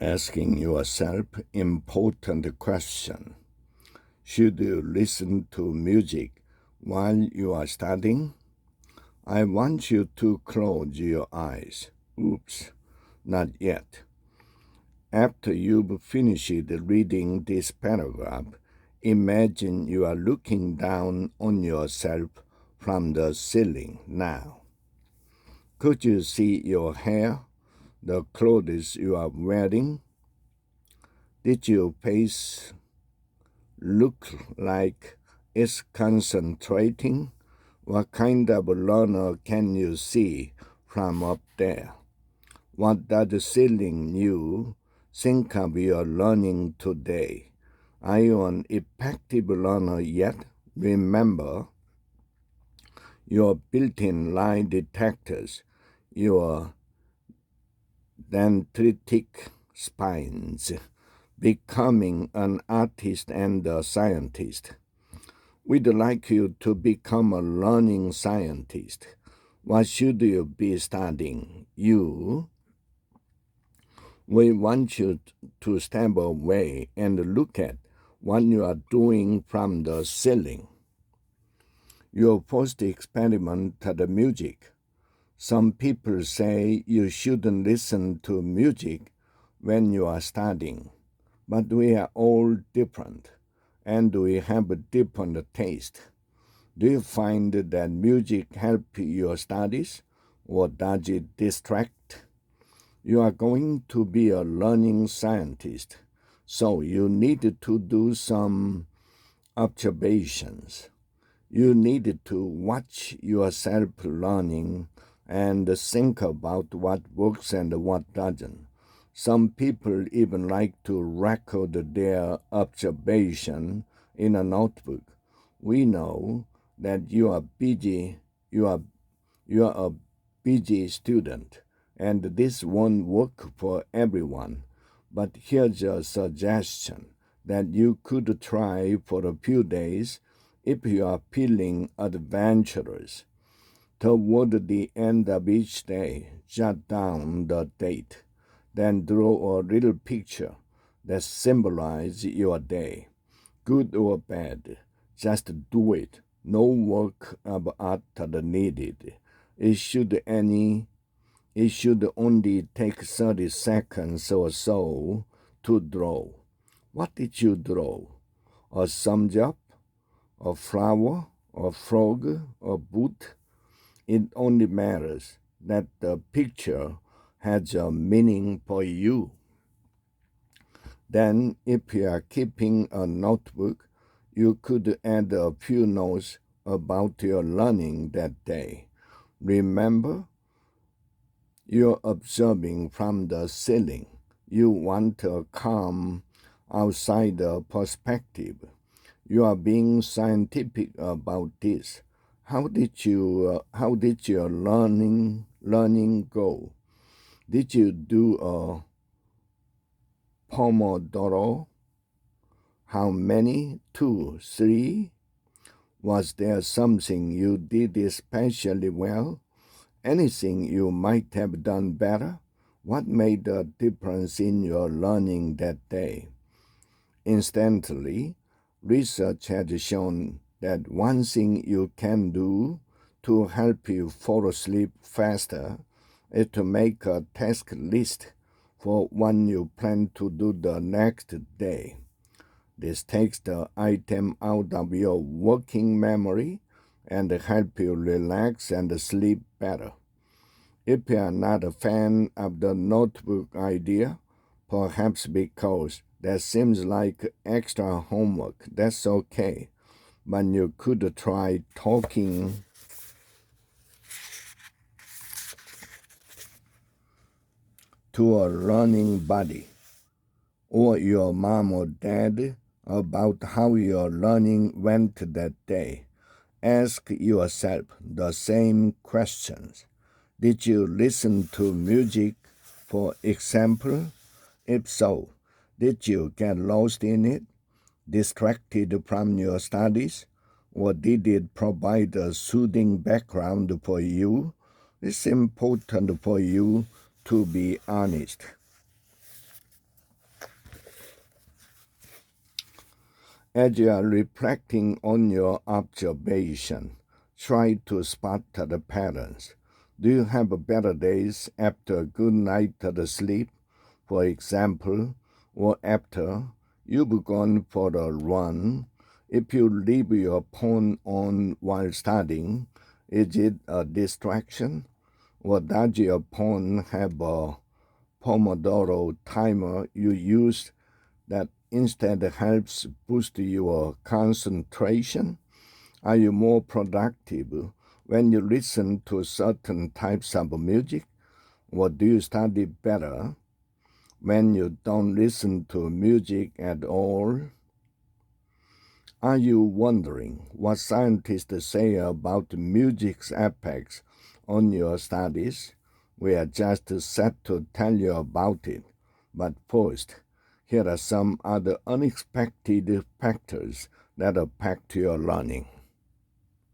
Asking yourself important question. Should you listen to music while you are studying? I want you to close your eyes. Oops, not yet. After you've finished reading this paragraph, imagine you are looking down on yourself from the ceiling now. Could you see your hair, the clothes you are wearing? Did your face look like it's concentrating? What kind of learner can you see from up there? What does the ceiling you think of your learning today? Are you an effective learner yet? Remember, your built-in lie detectors, your dendritic spines, becoming an artist and a scientist. We'd like you to become a learning scientist. What should you be studying? We want you to step away and look at what you are doing from the ceiling. Your first experiment to the music. Some people say you shouldn't listen to music when you are studying, but we are all different, and we have a different taste. Do you find that music helps your studies, or does it distract? You are going to be a learning scientist, so you need to do some observations. You need to watch yourself learning and think about what works and what doesn't. Some people even like to record their observation in a notebook. We know that you are a busy student, and this won't work for everyone. But here's a suggestion that you could try for a few days if you are feeling adventurous. Toward the end of each day, jot down the date, then draw a little picture that symbolizes your day. Good or bad, just do it. No work of art needed. It should only take 30 seconds or so to draw. What did you draw? A thumbs up? A flower? A frog? A boot? It only matters that the picture has a meaning for you. Then, if you are keeping a notebook, you could add a few notes about your learning that day. Remember, you're observing from the ceiling. You want a calm outsider perspective. You are being scientific about this. How did your learning go? Did you do a Pomodoro? How many? 2, 3? Was there something you did especially well? Anything you might have done better? What made a difference in your learning that day? Incidentally, research has shown that one thing you can do to help you fall asleep faster is to make a task list for what you plan to do the next day. This takes the item out of your working memory and help you relax and sleep better. If you are not a fan of the notebook idea, perhaps because that seems like extra homework, that's okay. But you could try talking to a learning buddy or your mom or dad about how your learning went that day. Ask yourself the same questions. Did you listen to music, for example? If so, did you get lost in it, distracted from your studies, or did it provide a soothing background for you? It's important for you to be honest. As you are reflecting on your observation, try to spot the patterns. Do you have better days after a good night of sleep, for example, or after you've gone for a run? If you leave your phone on while studying, is it a distraction? Or does your phone have a Pomodoro timer you use that instead helps boost your concentration? Are you more productive when you listen to certain types of music? Or do you study better when you don't listen to music at all? Are you wondering what scientists say about music's effects on your studies? We are just set to tell you about it. But first, here are some other unexpected factors that affect your learning.